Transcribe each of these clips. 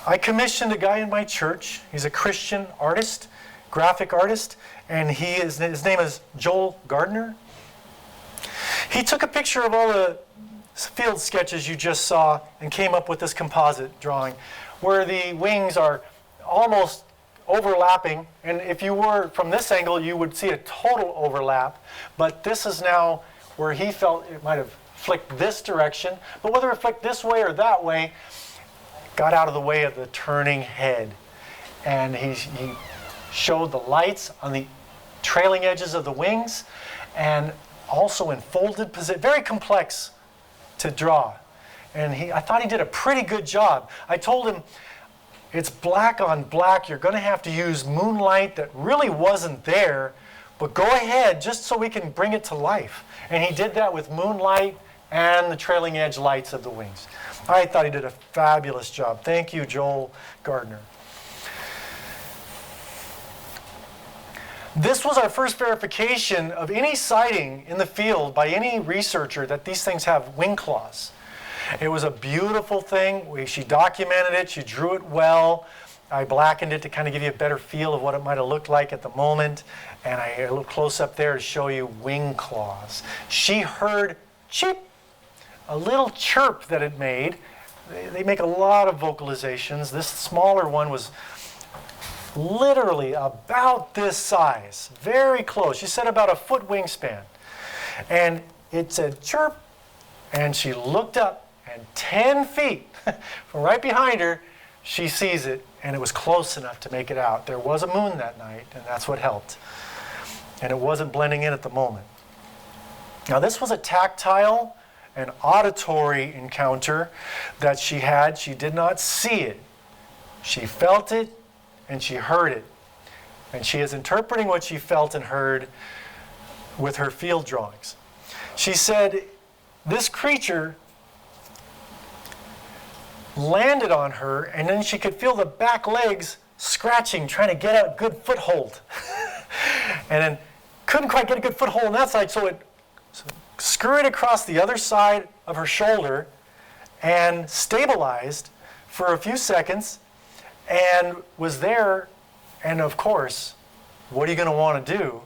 I commissioned a guy in my church. He's a Christian artist, graphic artist, and his name is Joel Gardner. He took a picture of all the field sketches you just saw and came up with this composite drawing where the wings are almost overlapping, and if you were from this angle you would see a total overlap, but this is now where he felt it might have flicked this direction, but whether it flicked this way or that way, got out of the way of the turning head. And he showed the lights on the trailing edges of the wings and also in folded position, very complex to draw. And I thought he did a pretty good job. I told him, it's black on black. You're going to have to use moonlight that really wasn't there, but go ahead just so we can bring it to life. And he did that with moonlight and the trailing edge lights of the wings. I thought he did a fabulous job. Thank you, Joel Gardner. This was our first verification of any sighting in the field by any researcher that these things have wing claws. It was a beautiful thing. She documented it. She drew it well. I blackened it to kind of give you a better feel of what it might have looked like at the moment. And a little close up there to show you wing claws. She heard cheep, a little chirp that it made. They make a lot of vocalizations. This smaller one was literally about this size, very close. She said about a foot wingspan. And it said chirp, and she looked up, and 10 feet from right behind her, she sees it, and it was close enough to make it out. There was a moon that night, and that's what helped. And it wasn't blending in at the moment. Now this was a tactile and auditory encounter that she had. She did not see it. She felt it, and she heard it. And she is interpreting what she felt and heard with her field drawings. She said, this creature landed on her, and then she could feel the back legs scratching, trying to get a good foothold. And then couldn't quite get a good foothold on that side, so it scurried across the other side of her shoulder and stabilized for a few seconds and was there. And of course, what are you going to want to do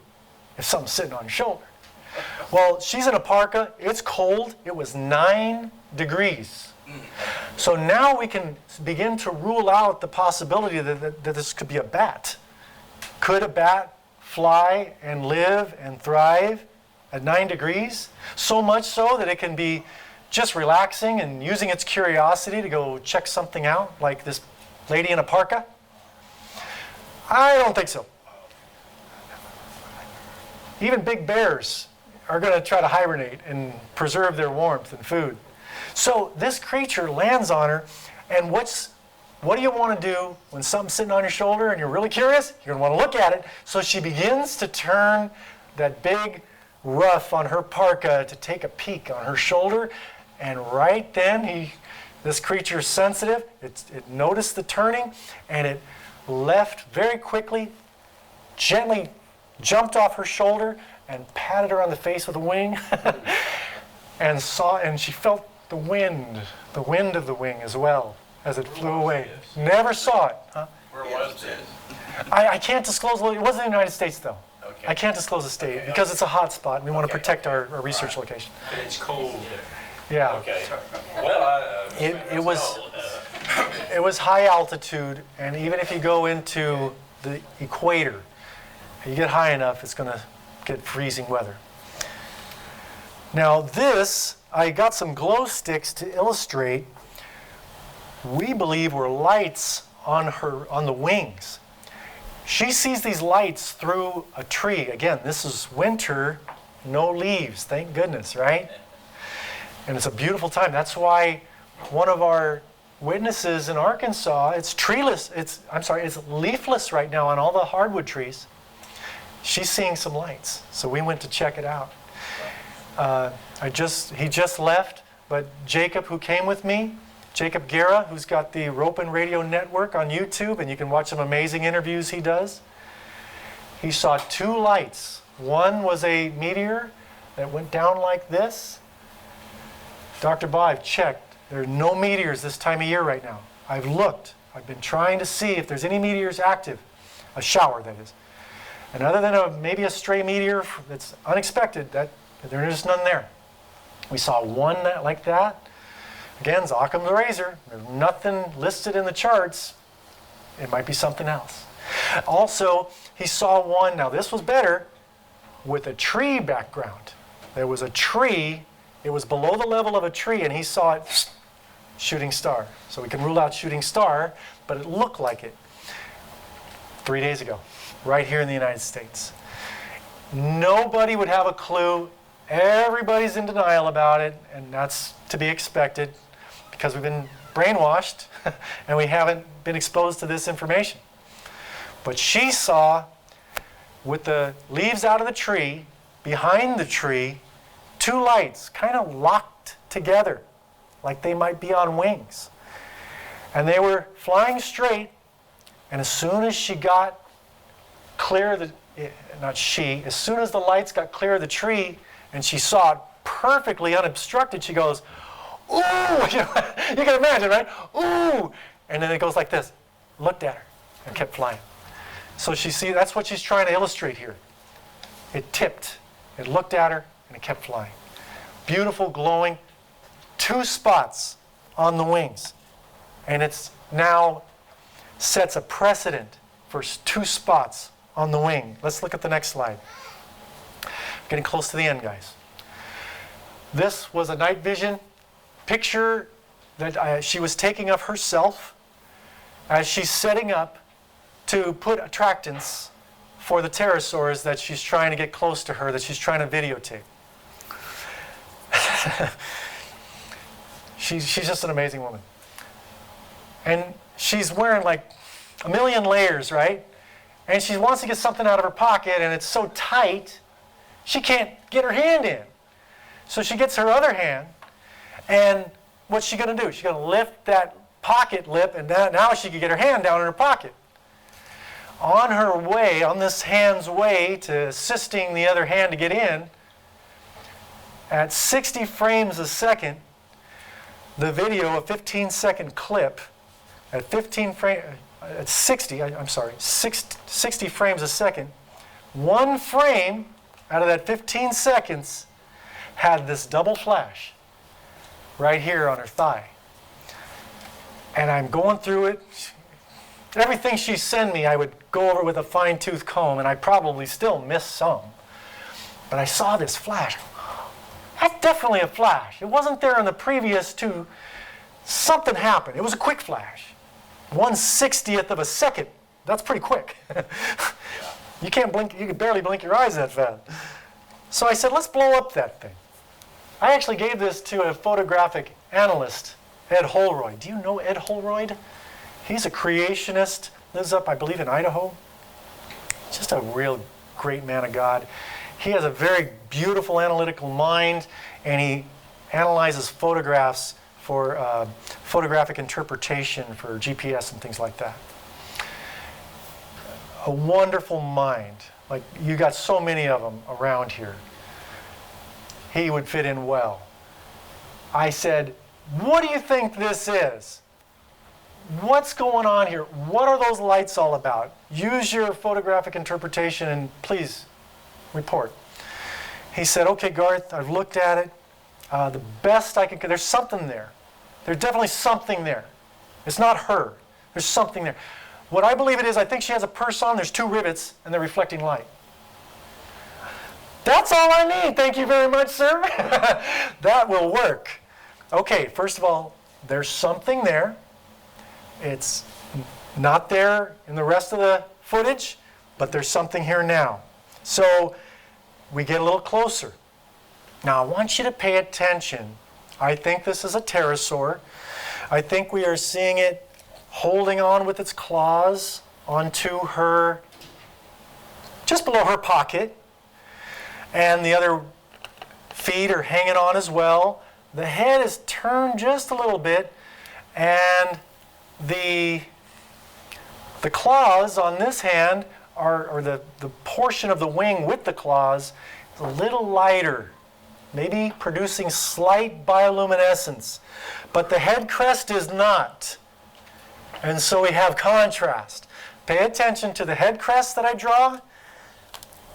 if something's sitting on your shoulder? Well, she's in a parka. It's cold. It was 9 degrees. So now we can begin to rule out the possibility that this could be a bat. Could a bat fly and live and thrive at 9 degrees? So much so that it can be just relaxing and using its curiosity to go check something out, like this lady in a parka? I don't think so. Even big bears are going to try to hibernate and preserve their warmth and food. So this creature lands on her, and what do you want to do when something's sitting on your shoulder and you're really curious? You're going to want to look at it. So she begins to turn that big ruff on her parka to take a peek on her shoulder, and right then this creature's sensitive. It noticed the turning, and it left very quickly, gently jumped off her shoulder and patted her on the face with a wing, and she felt the wind of the wing as well as it flew away. Never saw it. Huh? Where was this? I can't disclose. It wasn't in the United States, though. Okay. I can't disclose the state because it's a hot spot, and we want to protect our research location. And it's cold. Yeah. Okay. Well, It was high altitude, and even if you go into the equator, you get high enough, it's going to get freezing weather. Now this, I got some glow sticks to illustrate. We believe were lights on the wings. She sees these lights through a tree. Again, this is winter, no leaves, thank goodness, right? And it's a beautiful time. That's why one of our witnesses in Arkansas, it's treeless, it's leafless right now on all the hardwood trees. She's seeing some lights, so we went to check it out. He just left, but Jacob, who came with me, Jacob Guerra, who's got the Rope and Radio Network on YouTube, and you can watch some amazing interviews he does. He saw 2 lights. One was a meteor that went down like this. Dr. Ba, I've checked. There are no meteors this time of year right now. I've looked. I've been trying to see if there's any meteors active, a shower that is. And other than maybe a stray meteor that's unexpected, there's none there. We saw one like that. Again, it's Occam's razor. There's nothing listed in the charts. It might be something else. Also, he saw one, now this was better, with a tree background. There was a tree, it was below the level of a tree, and he saw it, shooting star. So we can rule out shooting star, but it looked like it 3 days ago, right here in the United States. Nobody would have a clue. Everybody's in denial about it, and that's to be expected because we've been brainwashed and we haven't been exposed to this information. But she saw, with the leaves out of the tree, behind the tree, two lights kind of locked together, like they might be on wings. And they were flying straight, and as soon as she got clear of the, as soon as the lights got clear of the tree, and she saw it perfectly unobstructed, she goes, ooh, you can imagine, right? Ooh, and then it goes like this, looked at her, and kept flying. So that's what she's trying to illustrate here. It tipped, it looked at her, and it kept flying. Beautiful, glowing, 2 spots on the wings. And it's now sets a precedent for 2 spots on the wing. Let's look at the next slide. Getting close to the end, guys. This was a night vision picture that she was taking of herself as she's setting up to put attractants for the pterosaurs that she's trying to get close to her, that she's trying to videotape. She's just an amazing woman. And she's wearing like a million layers, right? And she wants to get something out of her pocket, and it's so tight, she can't get her hand in. So she gets her other hand, and what's she going to do? She's going to lift that pocket lip, and now she can get her hand down in her pocket. On her way, on this hand's way to assisting the other hand to get in, at 60 frames a second, the video, a 15-second clip, at 60 frames a second, one frame out of that 15 seconds had this double flash right here on her thigh. And I'm going through it. Everything she sent me, I would go over with a fine-tooth comb, and I probably still miss some. But I saw this flash. That's definitely a flash. It wasn't there in the previous 2. Something happened. It was a quick flash. 1/60th of a second. That's pretty quick. You can't blink, you can barely blink your eyes that fast. So I said, let's blow up that thing. I actually gave this to a photographic analyst, Ed Holroyd. Do you know Ed Holroyd? He's a creationist, lives up, I believe, in Idaho. Just a real great man of God. He has a very beautiful analytical mind, and he analyzes photographs for photographic interpretation for GPS and things like that. A wonderful mind. Like, you got so many of them around here. He would fit in well. I said, what do you think this is? What's going on here? What are those lights all about? Use your photographic interpretation and please report. He said, okay, Garth, I've looked at it. The best I can, there's something there. There's definitely something there. It's not her. There's something there. What I believe it is, I think she has a purse on, there's 2 rivets, and they're reflecting light. That's all I need. Thank you very much, sir. That will work. Okay, first of all, there's something there. It's not there in the rest of the footage, but there's something here now. So we get a little closer. Now I want you to pay attention. I think this is a pterosaur. I think we are seeing it holding on with its claws onto her, just below her pocket. And the other feet are hanging on as well. The head is turned just a little bit, and the claws on this hand or the portion of the wing with the claws is a little lighter, maybe producing slight bioluminescence. But the head crest is not. And so we have contrast. Pay attention to the head crest that I draw,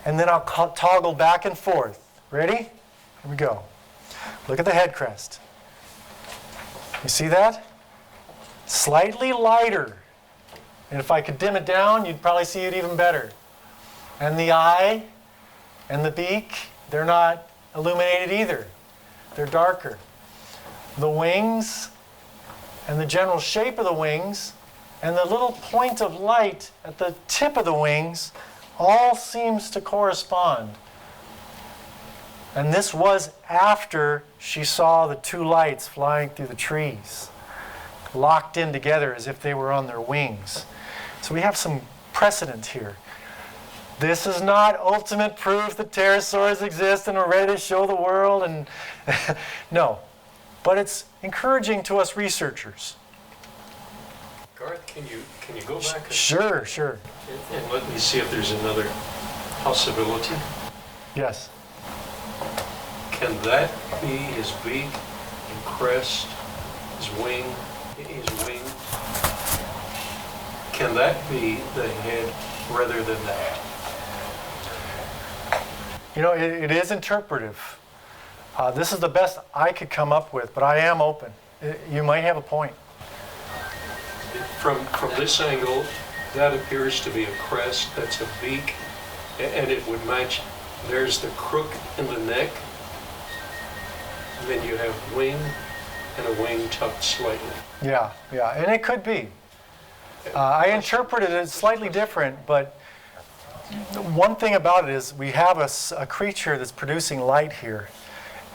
and then I'll toggle back and forth. Ready? Here we go. Look at the head crest. You see that? Slightly lighter. And if I could dim it down, you'd probably see it even better. And the eye and the beak, they're not illuminated either. They're darker. The wings and the general shape of the wings and the little point of light at the tip of the wings all seems to correspond. And this was after she saw the two lights flying through the trees, locked in together as if they were on their wings. So we have some precedent here. This is not ultimate proof that pterosaurs exist and we're ready to show the world. And no, but it's encouraging to us researchers. Garth, can you go back Sure. and let me see if there's another possibility? Yes. Can that be his beak and crest, his wing? Can that be the head rather than that? You know, it is interpretive. This is the best I could come up with, but I am open. You might have a point. From this angle, that appears to be a crest, that's a beak, and it would match. There's the crook in the neck, and then you have wing and a wing tucked slightly. Yeah, and it could be. I interpreted it slightly different, but one thing about it is we have a creature that's producing light here.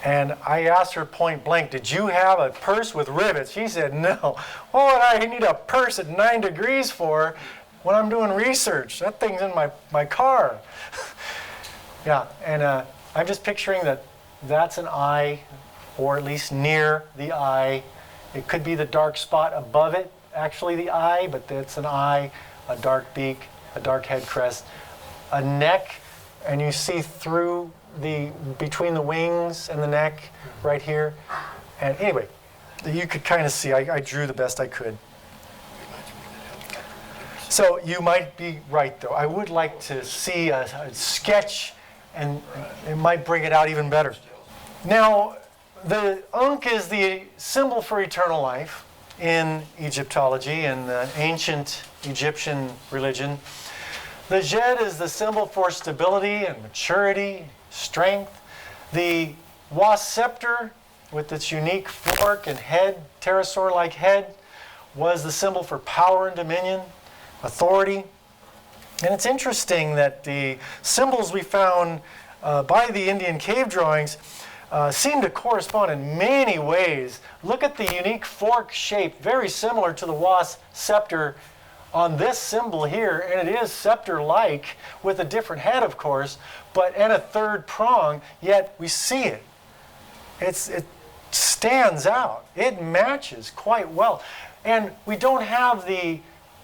And I asked her point blank, did you have a purse with rivets? She said, no. What would I need a purse at 9 degrees for when I'm doing research? That thing's in my car. Yeah, and I'm just picturing that that's an eye, or at least near the eye. It could be the dark spot above it, actually the eye, but that's an eye, a dark beak, a dark head crest, a neck, and you see through between the wings and the neck right here. And anyway, you could kind of see, I drew the best I could. So you might be right though. I would like to see a sketch, and it might bring it out even better. Now, the Ankh is the symbol for eternal life in Egyptology and the ancient Egyptian religion. The Djed is the symbol for stability and maturity, strength. The wasp scepter, with its unique fork and head, pterosaur-like head, was the symbol for power and dominion, authority. And it's interesting that the symbols we found by the Indian cave drawings seem to correspond in many ways. Look at the unique fork shape, very similar to the wasp scepter on this symbol here, and it is scepter-like with a different head, of course, and a third prong, yet we see it. It stands out. It matches quite well. And we don't have the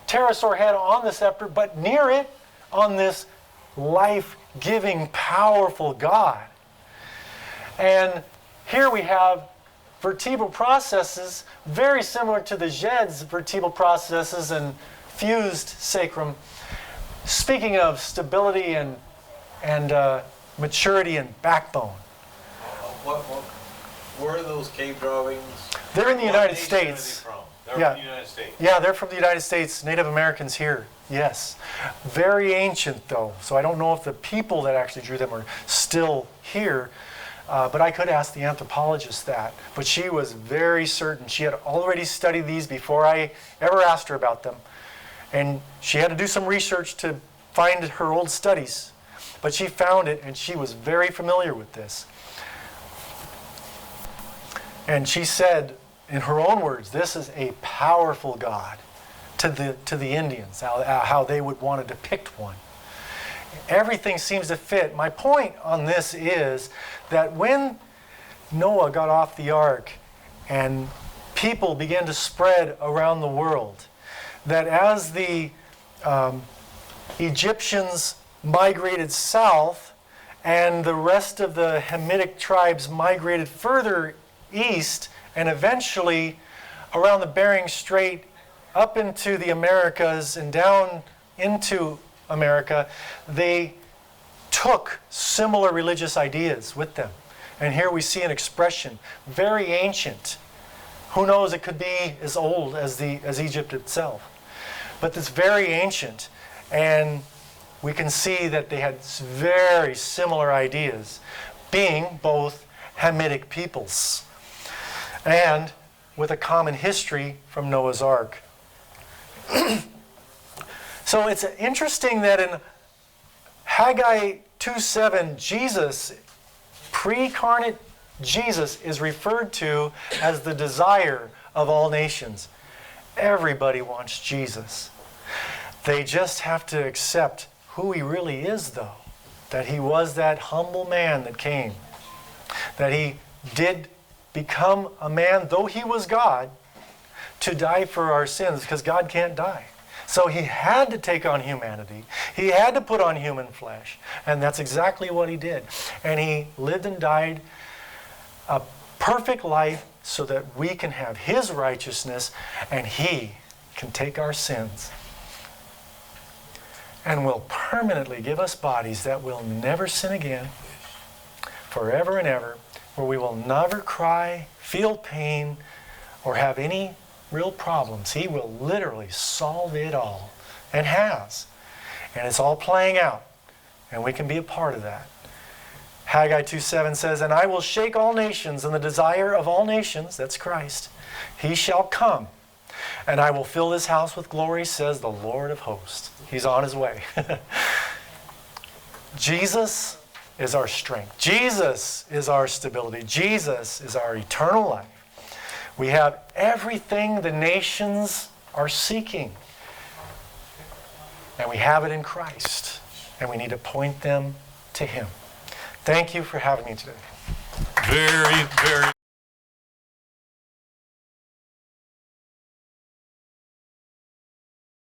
pterosaur head on the scepter, but near it on this life-giving, powerful God. And here we have vertebral processes very similar to the Djed's vertebral processes and fused sacrum. Speaking of stability and maturity and backbone. Where are those cave drawings? They're in the What United nation States. Are they from? They're Yeah. from the United States. Yeah, they're from the United States, Native Americans here, yes. Very ancient though, so I don't know if the people that actually drew them are still here, but I could ask the anthropologist that. But she was very certain. She had already studied these before I ever asked her about them. And she had to do some research to find her old studies. But she found it, and she was very familiar with this. And she said, in her own words, this is a powerful God to the Indians, how they would want to depict one. Everything seems to fit. My point on this is that when Noah got off the ark and people began to spread around the world, that as the Egyptians migrated south and the rest of the Hamitic tribes migrated further east and eventually around the Bering Strait up into the Americas and down into America, they took similar religious ideas with them. And here we see an expression, very ancient. Who knows, it could be as old as Egypt itself. But it's very ancient. And we can see that they had very similar ideas, being both Hamitic peoples and with a common history from Noah's Ark. So it's interesting that in Haggai 2:7, Jesus, pre-incarnate Jesus, is referred to as the desire of all nations. Everybody wants Jesus. They just have to accept who he really is, though. That he was that humble man that came. That he did become a man, though he was God, to die for our sins, because God can't die. So he had to take on humanity. He had to put on human flesh. And that's exactly what he did. And he lived and died a perfect life so that we can have his righteousness and he can take our sins and will permanently give us bodies that will never sin again, forever and ever, where we will never cry, feel pain, or have any real problems. He will literally solve it all, and has. And it's all playing out, and we can be a part of that. Haggai 2:7 says, "And I will shake all nations, and the desire of all nations," that's Christ, "he shall come. And I will fill this house with glory, says the Lord of hosts." He's on his way. Jesus is our strength. Jesus is our stability. Jesus is our eternal life. We have everything the nations are seeking. And we have it in Christ. And we need to point them to him. Thank you for having me today. Very, very